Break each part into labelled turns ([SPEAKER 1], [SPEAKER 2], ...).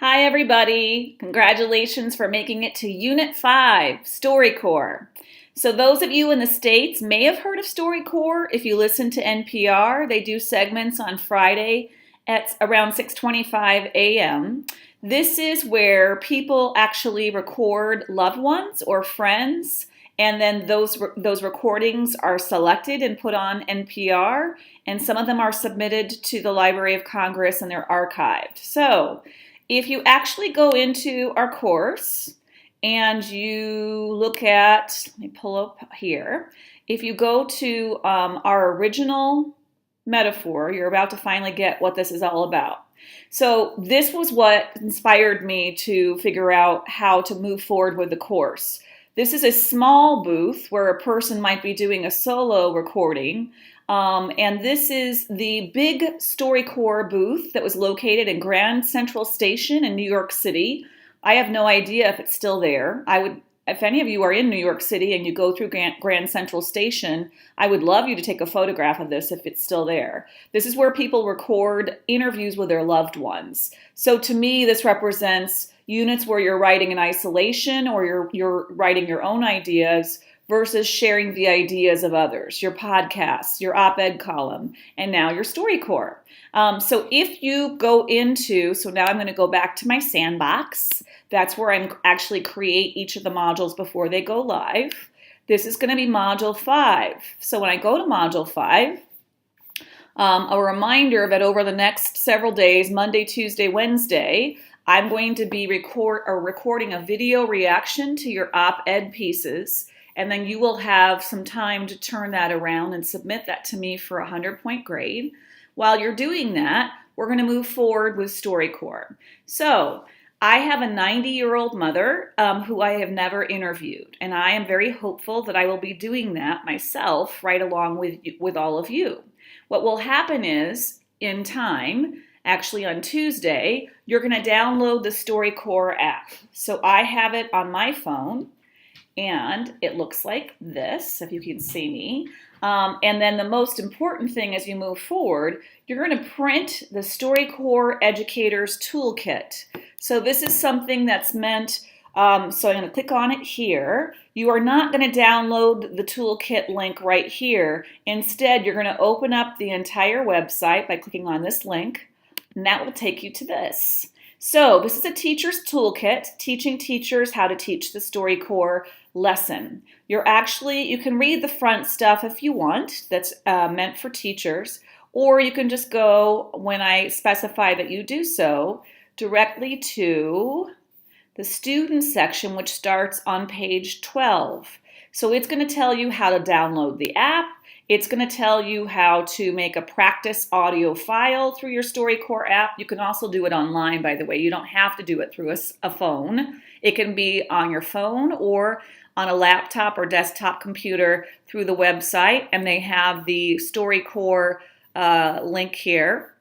[SPEAKER 1] Hi, everybody. Congratulations for making it to Unit 5, Storycorp. So those of you in the States may have heard of Storycorp if you listen to NPR. They do segments on Friday at around 6:25 a.m. This is where people actually record loved ones or friends, and then those recordings are selected and put on NPR, and some of them are submitted to the Library of Congress and they're archived. So if you actually go into our course and you look at, let me pull up here. If you go to our original metaphor, you're about to finally get what this is all about. So this was what inspired me to figure out how to move forward with the course. This is a small booth where a person might be doing a solo recording. And this is the big Storycorp booth that was located in Grand Central Station in New York City. I have no idea if it's still there. If any of you are in New York City and you go through Grand Central Station, I would love you to take a photograph of this if it's still there. This is where people record interviews with their loved ones. So to me, this represents units where you're writing in isolation or you're writing your own ideas versus sharing the ideas of others, your podcasts, your op-ed column, and now your Storycorp. So if you go into, so now I'm going to go back to my sandbox. That's where I'm actually create each of the modules before they go live. This is going to be Module 5. So when I go to Module 5, a reminder that over the next several days, Monday, Tuesday, Wednesday, I'm going to be recording a video reaction to your op-ed pieces. And then you will have some time to turn that around and submit that to me for a 100-point grade. While you're doing that, we're going to move forward with Storycorp. So I have a 90-year-old mother who I have never interviewed, and I am very hopeful that I will be doing that myself right along with all of you. What will happen is, in time, actually on Tuesday, you're going to download the Storycorp app. So I have it on my phone. And it looks like this, if you can see me. And then the most important thing as you move forward, you're going to print the Storycorp Educator's Toolkit. So this is something that's meant, so I'm going to click on it here. You are not going to download the toolkit link right here. Instead, you're going to open up the entire website by clicking on this link, and that will take you to this. So this is a teacher's toolkit, teaching teachers how to teach the Storycorp lesson. You can read the front stuff if you want, that's meant for teachers, or you can just go, when I specify that you do so, directly to the student section, which starts on page 12. So it's going to tell you how to download the app. It's going to tell you how to make a practice audio file through your Storycorp app. You can also do it online, by the way. You don't have to do it through a phone. It can be on your phone or on a laptop or desktop computer through the website, and they have the Storycorp link here.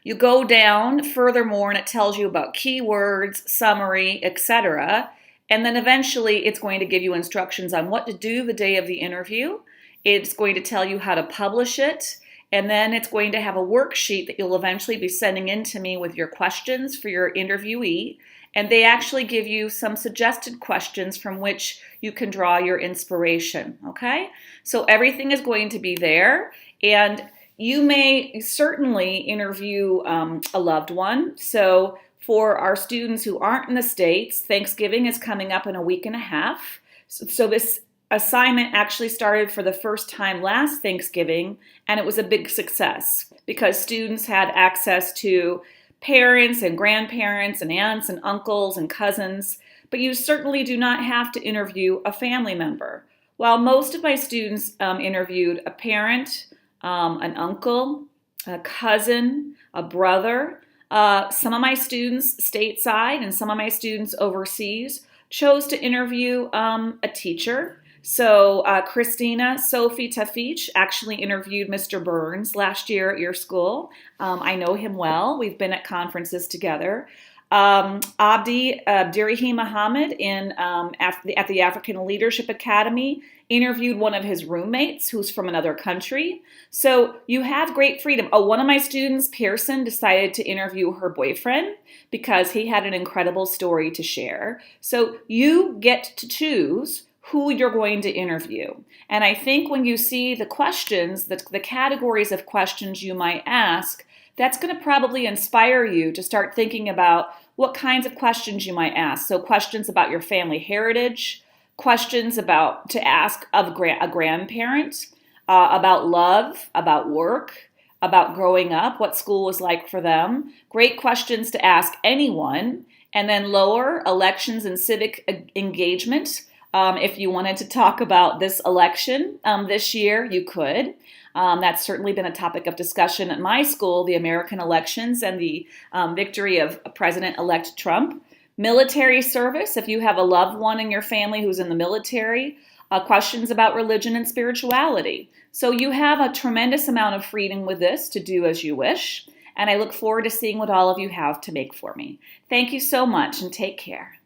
[SPEAKER 1] You go down furthermore, and it tells you about keywords, summary, etc. And then eventually it's going to give you instructions on what to do the day of the interview. It's going to tell you how to publish it, and then it's going to have a worksheet that you'll eventually be sending in to me with your questions for your interviewee. And they actually give you some suggested questions from which you can draw your inspiration, okay? So everything is going to be there, and you may certainly interview a loved one. So for our students who aren't in the States, Thanksgiving is coming up in a week and a half. So this assignment actually started for the first time last Thanksgiving, and it was a big success because students had access to parents and grandparents and aunts and uncles and cousins, but you certainly do not have to interview a family member. While most of my students interviewed a parent, an uncle, a cousin, a brother, some of my students stateside and some of my students overseas chose to interview a teacher. So Christina Sophie Tafich actually interviewed Mr. Burns last year at your school. I know him well. We've been at conferences together. Abdi Abdirahim Muhammad at the African Leadership Academy interviewed one of his roommates who's from another country. So you have great freedom. Oh, one of my students, Pearson, decided to interview her boyfriend because he had an incredible story to share. So you get to choose who you're going to interview. And I think when you see the questions, the categories of questions you might ask, that's going to probably inspire you to start thinking about what kinds of questions you might ask. So questions about your family heritage, questions to ask of a grandparent, about love, about work, about growing up, what school was like for them. Great questions to ask anyone. And then lower, elections and civic engagement. If you wanted to talk about this election this year, you could. That's certainly been a topic of discussion at my school, the American elections and the victory of President-elect Trump. Military service, if you have a loved one in your family who's in the military. Questions about religion and spirituality. So you have a tremendous amount of freedom with this to do as you wish. And I look forward to seeing what all of you have to make for me. Thank you so much and take care.